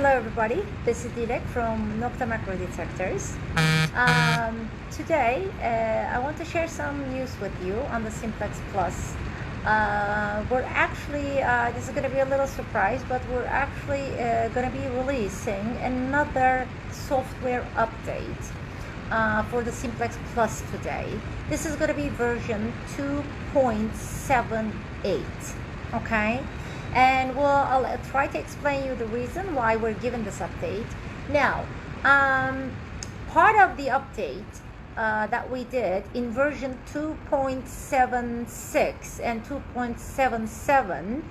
Hello everybody, this is Dilek from Nokta Makro Detectors. Today I want to share some news with you on the Simplex Plus. We're actually, this is going to be a little surprise, but we're actually going to be releasing another software update for the Simplex Plus today. This is going to be version 2.78, okay? And I'll try to explain you the reason why we're given this update. Now, part of the update that we did in version 2.76 and 2.77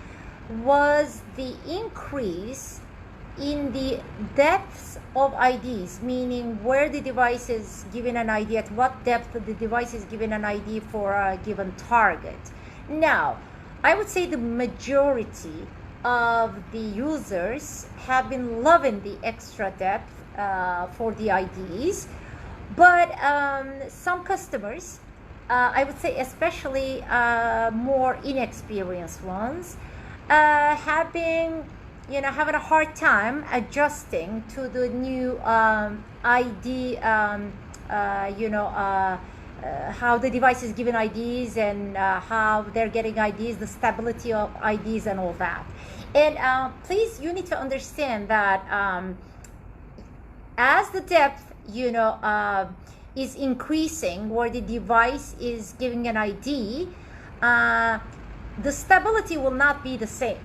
was the increase in the depths of IDs, meaning where the device is given an ID, at what depth the device is given an ID for a given target. Now, I would say the majority of the users have been loving the extra depth for the IDs, but some customers, I would say especially more inexperienced ones, have been having a hard time adjusting to the new ID, how the device is given IDs and how they're getting IDs, the stability of IDs and all that. And please, you need to understand that as the depth, is increasing where the device is giving an ID, the stability will not be the same.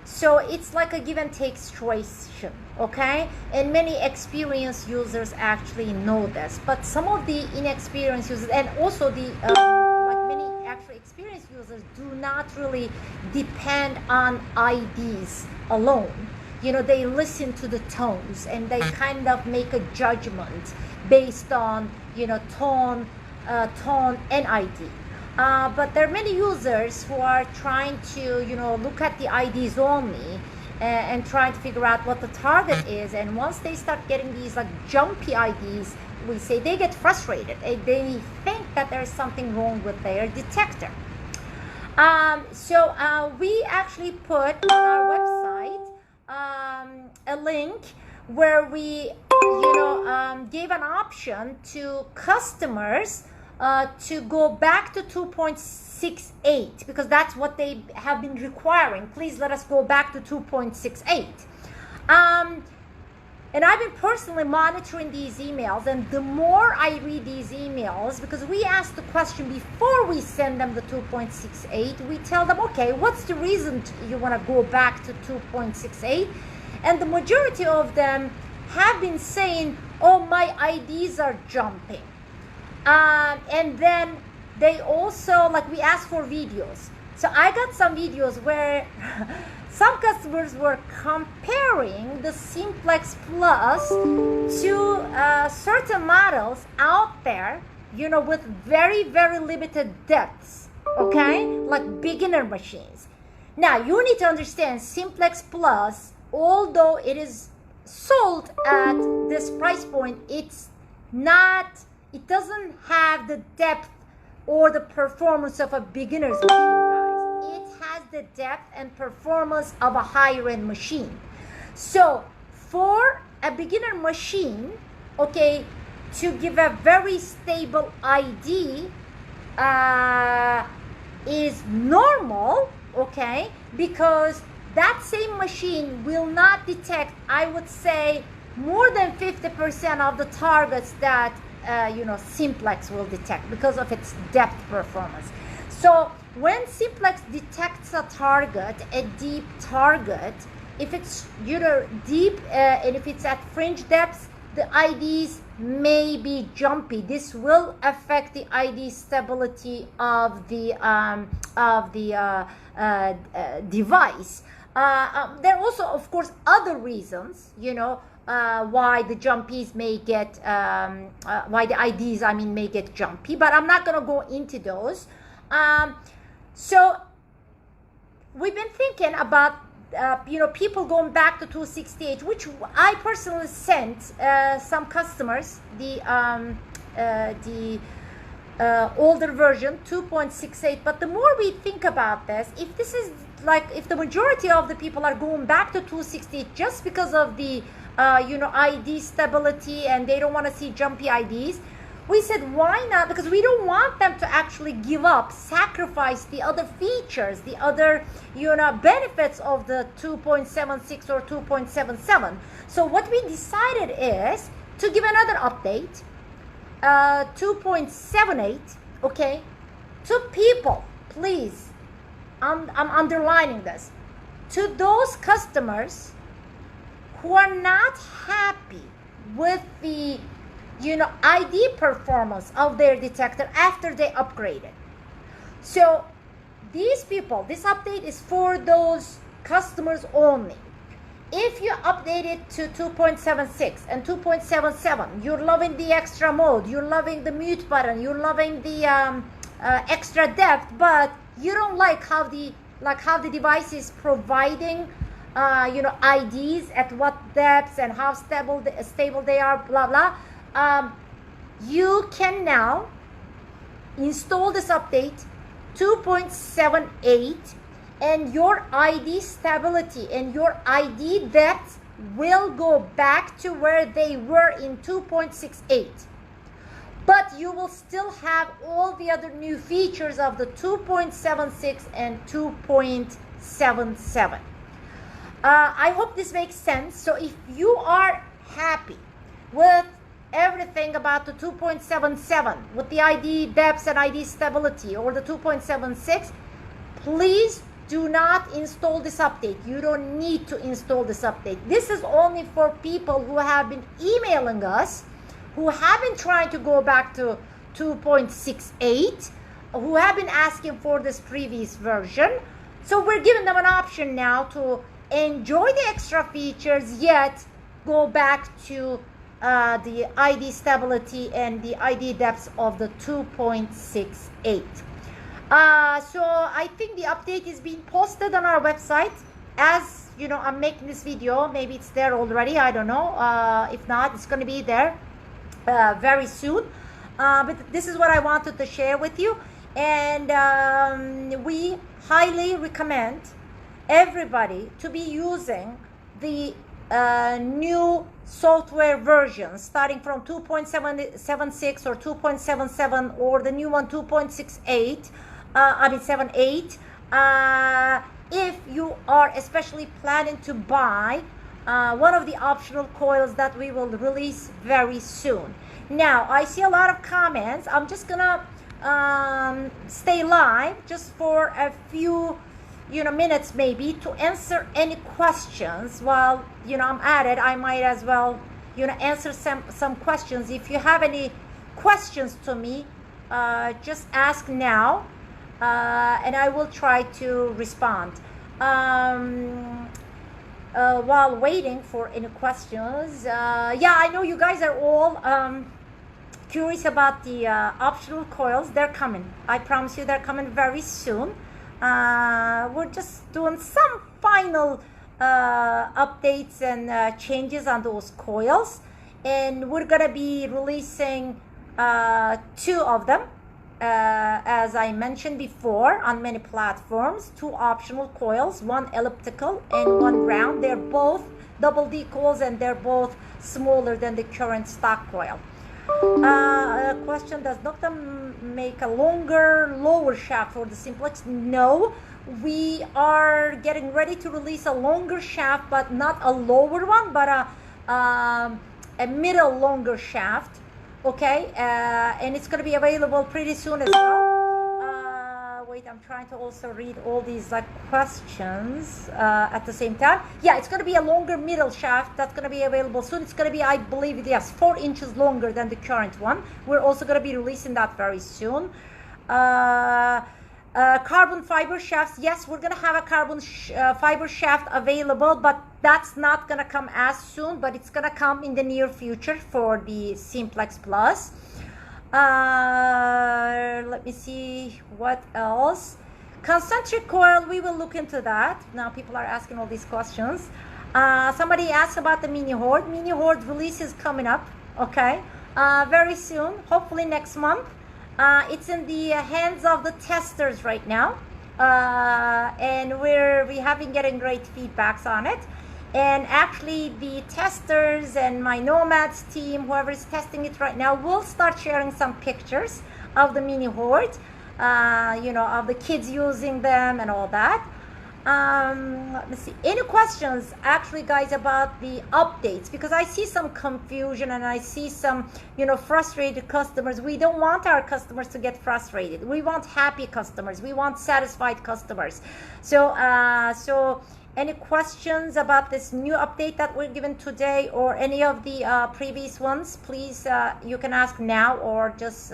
So it's like a give and take situation, okay? And many experienced users actually know this, but some of the inexperienced users and also the like many actually experienced users do not really depend on IDs alone. They listen to the tones and they kind of make a judgment based on tone and ID. But there are many users who are trying to, look at the IDs only and trying to figure out what the target is. And once they start getting these like jumpy IDs, we say they get frustrated. They think that there's something wrong with their detector. So we actually put on our website a link where we, gave an option to customers to go back to 2.68 because that's what they have been requiring. Please let us go back to 2.68. And I've been personally monitoring these emails, and the more I read these emails, because we ask the question before we send them the 2.68, we tell them, okay, what's the reason you want to go back to 2.68? And the majority of them have been saying, oh, my IDs are jumping. And then they also, we asked for videos. So I got some videos where some customers were comparing the Simplex Plus to certain models out there, with very, very limited depths, okay? Like beginner machines. Now, you need to understand Simplex Plus, although it is sold at this price point, it doesn't have the depth or the performance of a beginner's machine, guys. It has the depth and performance of a higher end machine. So for a beginner machine, okay, to give a very stable ID is normal, okay, because that same machine will not detect, I would say, more than 50% of the targets that Simplex will detect because of its depth performance. So when Simplex detects a target, a deep target, if it's deep and if it's at fringe depths, the IDs may be jumpy. This will affect the ID stability of the device. There are also, of course, other reasons, why the jumpies may get, why the IDs, may get jumpy, but I'm not going to go into those. So we've been thinking about, people going back to 268, which I personally sent some customers the older version 2.68. But the more we think about this, if this is like if the majority of the people are going back to 268 just because of the ID stability and they don't want to see jumpy IDs, we said why not, because we don't want them to actually give up, sacrifice the other features, the other benefits of the 2.76 or 2.77. So what we decided is to give another update, 2.78, okay, to people. Please, I'm underlining this, to those customers who are not happy with the ID performance of their detector after they upgraded. So these people, this update is for those customers only. If you update it to 2.76 and 2.77, you're loving the extra mode, you're loving the mute button, you're loving the extra depth, but you don't like how the device is providing IDs at what depths and how stable they are, blah blah. You can now install this update 2.78, and your ID stability and your ID depth will go back to where they were in 2.68. But you will still have all the other new features of the 2.76 and 2.77. I hope this makes sense. So if you are happy with everything about the 2.77, with the ID depths and ID stability, or the 2.76, please do not install this update. You don't need to install this update. This is only for people who have been emailing us, who have been trying to go back to 2.68, who have been asking for this previous version. So we're giving them an option now to enjoy the extra features, yet go back to the ID stability and the ID depths of the 2.68. So I think the update is being posted on our website. As I'm making this video, maybe it's there already, I don't know. If not, it's going to be there very soon. But this is what I wanted to share with you, and we highly recommend everybody to be using the new software versions starting from 2.76 or 2.77 or the new one 2.68, 78. If you are especially planning to buy one of the optional coils that we will release very soon. Now I see a lot of comments. I'm just gonna stay live just for a few minutes maybe to answer any questions. While I'm at it, I might as well answer some questions. If you have any questions to me, just ask now, and I will try to respond. While waiting for any questions, yeah, I know you guys are all curious about the optional coils. They're coming. I promise you, they're coming very soon. We're just doing some final updates and changes on those coils, and we're gonna be releasing 2 of them, as I mentioned before, on many platforms. 2 optional coils, one elliptical and one round. They're both double D coils, and they're both smaller than the current stock coil. A question: does Nokta make a lower shaft for the Simplex? No, we are getting ready to release a longer shaft, but not a lower one, but a middle longer shaft. Okay, and it's going to be available pretty soon as well. Wait, I'm trying to also read all these questions at the same time. Yeah, it's going to be a longer middle shaft that's going to be available soon. It's going to be, I believe, yes, 4 inches longer than the current one. We're also going to be releasing that very soon. Carbon fiber shafts, yes, we're going to have a carbon fiber shaft available, but that's not going to come as soon, but it's going to come in the near future for the Simplex Plus. Let me see what else. Concentric coil, we will look into that. Now people are asking all these questions. Somebody asked about the mini horde. Mini horde release is coming up, okay, very soon, hopefully next month. It's in the hands of the testers right now. and we have been getting great feedbacks on it. And actually the testers and my Nomads team, whoever is testing it right now, will start sharing some pictures of the mini hoard, you know, of the kids using them and all that. Let me see, any questions actually, guys, about the updates? Because I see some confusion and I see some, you know, frustrated customers. We don't want our customers to get frustrated. We want happy customers. We want satisfied customers. So any questions about this new update that we're given today, or any of the previous ones? Please, you can ask now or just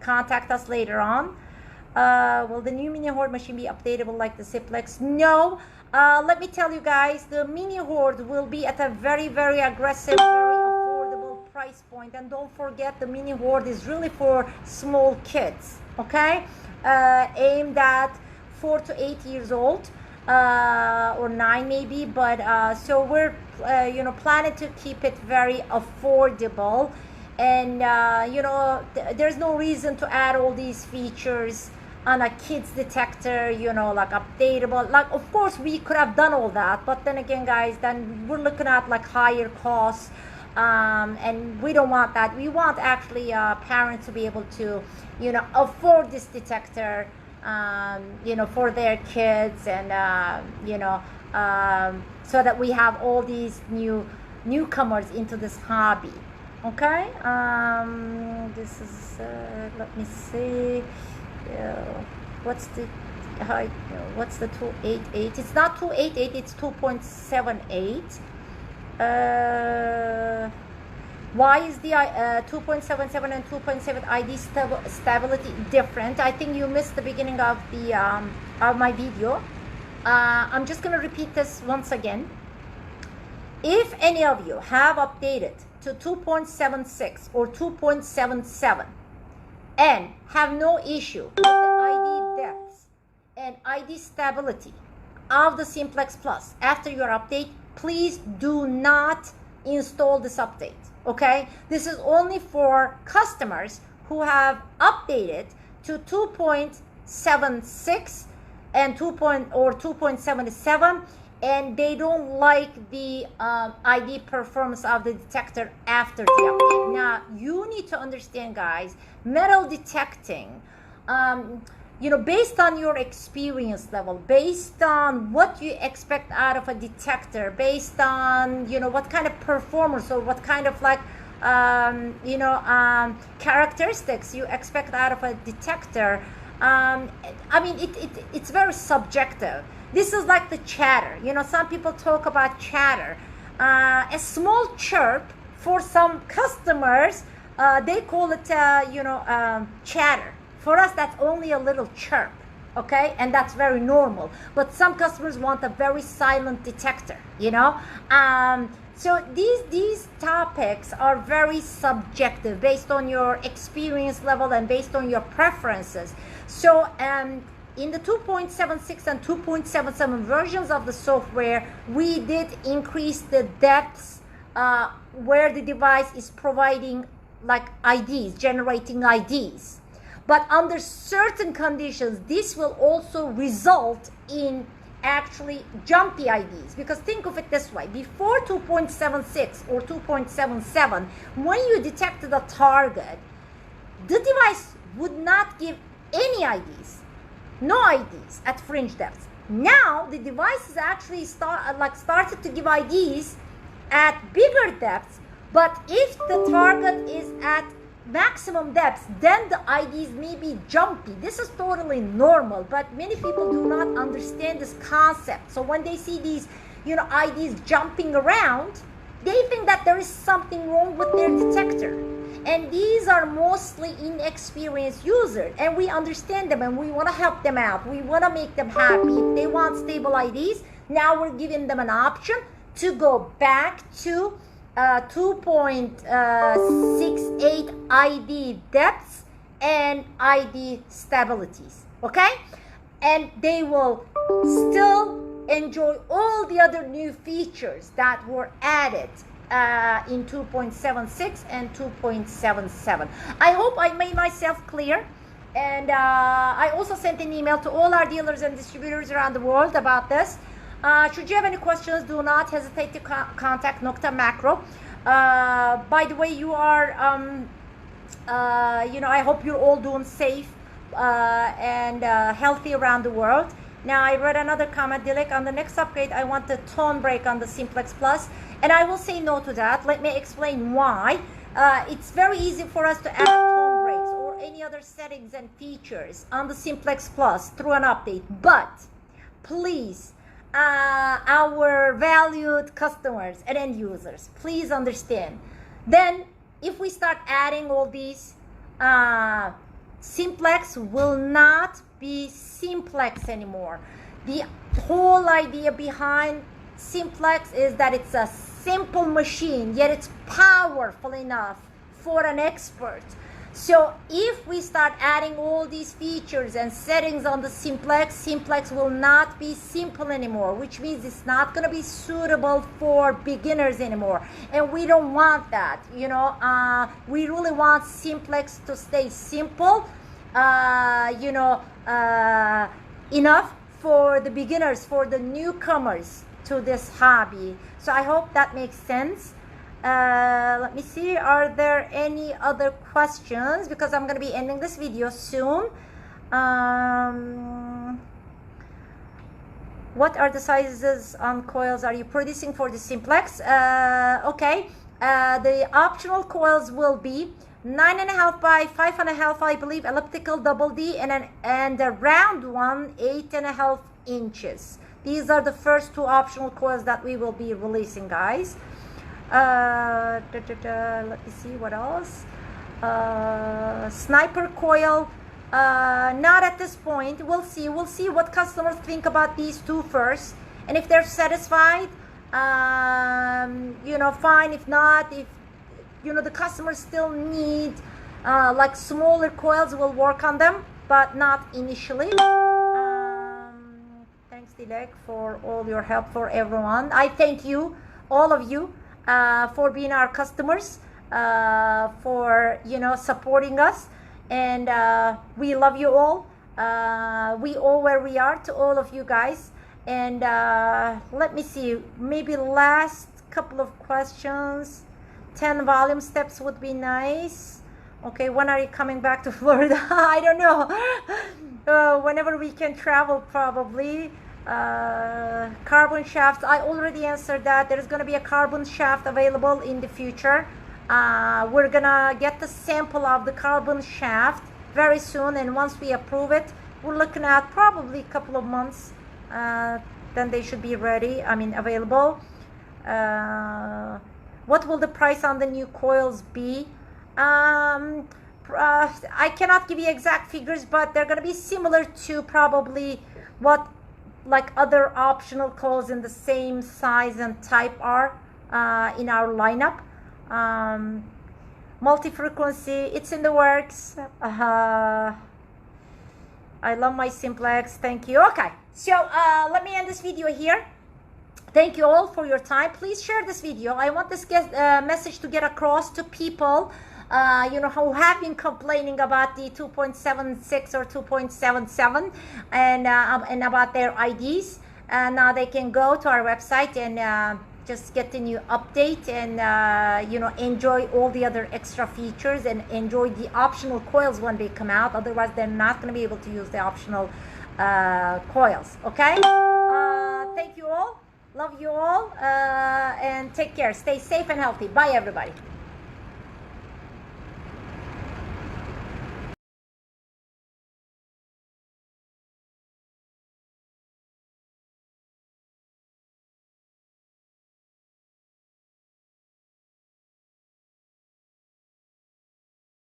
contact us later on. Will the new mini hoard machine be updatable like the Simplex? No. Let me tell you guys, the mini hoard will be at a very, very aggressive, very affordable price point. And don't forget, the mini hoard is really for small kids, okay? Aimed at 4 to 8 years old, or 9 maybe. But so we're you know, planning to keep it very affordable. And you know, there's no reason to add all these features on a kids detector, you know, like updatable. Like, of course we could have done all that, but then again, guys, then we're looking at like higher costs, and we don't want that. We want actually parents to be able to, you know, afford this detector, you know, for their kids, and you know, so that we have all these newcomers into this hobby. Okay, this is let me see, what's the height? What's the 288? It's not 288, it's 2.78. Why is the 2.77 and 2.7 ID stability different? I think you missed the beginning of the of my video. I'm just gonna repeat this once again. If any of you have updated to 2.76 or 2.77 and have no issue with the ID depths and ID stability of the Simplex Plus after your update, please do not install this update, okay? This is only for customers who have updated to 2.76 and 2.77, and they don't like the ID performance of the detector after the update. Now, you need to understand, guys, metal detecting, you know, based on your experience level, based on what you expect out of a detector, based on, you know, what kind of performance or what kind of like, you know, characteristics you expect out of a detector. I mean, it's very subjective. This is like the chatter. You know, some people talk about chatter. A small chirp for some customers, they call it, you know, chatter. For us, that's only a little chirp, okay? And that's very normal. But some customers want a very silent detector, you know? So these topics are very subjective based on your experience level and based on your preferences. So, in the 2.76 and 2.77 versions of the software, we did increase the depths where the device is providing like IDs, generating IDs. But under certain conditions, this will also result in actually jumpy IDs. Because think of it this way, before 2.76 or 2.77, when you detected a target, the device would not give any IDs. No IDs at fringe depths. Now the device is actually started to give IDs at bigger depths, but if the target is at maximum depths, then the IDs may be jumpy. This is totally normal, but many people do not understand this concept. So when they see these, you know, IDs jumping around, they think that there is something wrong with their detector. And these are mostly inexperienced users, and we understand them and we want to help them out. We want to make them happy. If they want stable IDs, now we're giving them an option to go back to 2.68 ID depths and ID stabilities, okay? And they will still enjoy all the other new features that were added in 2.76 and 2.77. I hope I made myself clear. And I also sent an email to all our dealers and distributors around the world about this. Should you have any questions, do not hesitate to contact Nokta Makro. By the way, you are, I hope you're all doing safe and healthy around the world. Now, I read another comment, Dilek, on the next upgrade, I want the tone break on the Simplex Plus, and I will say no to that. Let me explain why. It's very easy for us to add tone breaks or any other settings and features on the Simplex Plus through an update, but please, our valued customers and end users, please understand. Then, if we start adding all these, Simplex will not be Simplex anymore. The whole idea behind Simplex is that it's a simple machine, yet it's powerful enough for an expert. So if we start adding all these features and settings on the Simplex will not be simple anymore, which means it's not going to be suitable for beginners anymore. And we don't want that, we really want Simplex to stay simple, enough for the beginners, for the newcomers to this hobby. So I hope that makes sense. Let me see, are there any other questions, because I'm going to be ending this video soon. What are the sizes on coils are you producing for the Simplex? Okay, the optional coils will be 9.5 by 5.5, I believe, elliptical double D, and a round one 8.5 inches. These are the first two optional coils that we will be releasing, guys. Let me see what else. Sniper coil, not at this point. We'll see what customers think about these two first, and if they're satisfied, fine. If not, if the customers still need like smaller coils, we'll work on them, but not initially. Thanks, Dilek, for all your help for everyone. I thank you, all of you, for being our customers, for supporting us, and we love you all. We owe where we are to all of you guys. And let me see, maybe last couple of questions. 10 volume steps would be nice. Okay, when are you coming back to Florida? I don't know. Whenever we can travel, probably. Carbon shafts, I already answered that. There's going to be a carbon shaft available in the future. We're gonna get the sample of the carbon shaft very soon, and once we approve it, we're looking at probably a couple of months, then they should be ready, available. What will the price on the new coils be? I cannot give you exact figures, but they're going to be similar to probably what like other optional coils in the same size and type are in our lineup. Multi-frequency, it's in the works. I love my Simplex. Thank you. Okay, so let me end this video here. Thank you all for your time. Please share this video. I want this message to get across to people who have been complaining about the 2.76 or 2.77 and about their IDs. Now they can go to our website and just get the new update and enjoy all the other extra features and enjoy the optional coils when they come out. Otherwise, they're not going to be able to use the optional coils. Okay, thank you all. Love you all, and take care. Stay safe and healthy. Bye, everybody.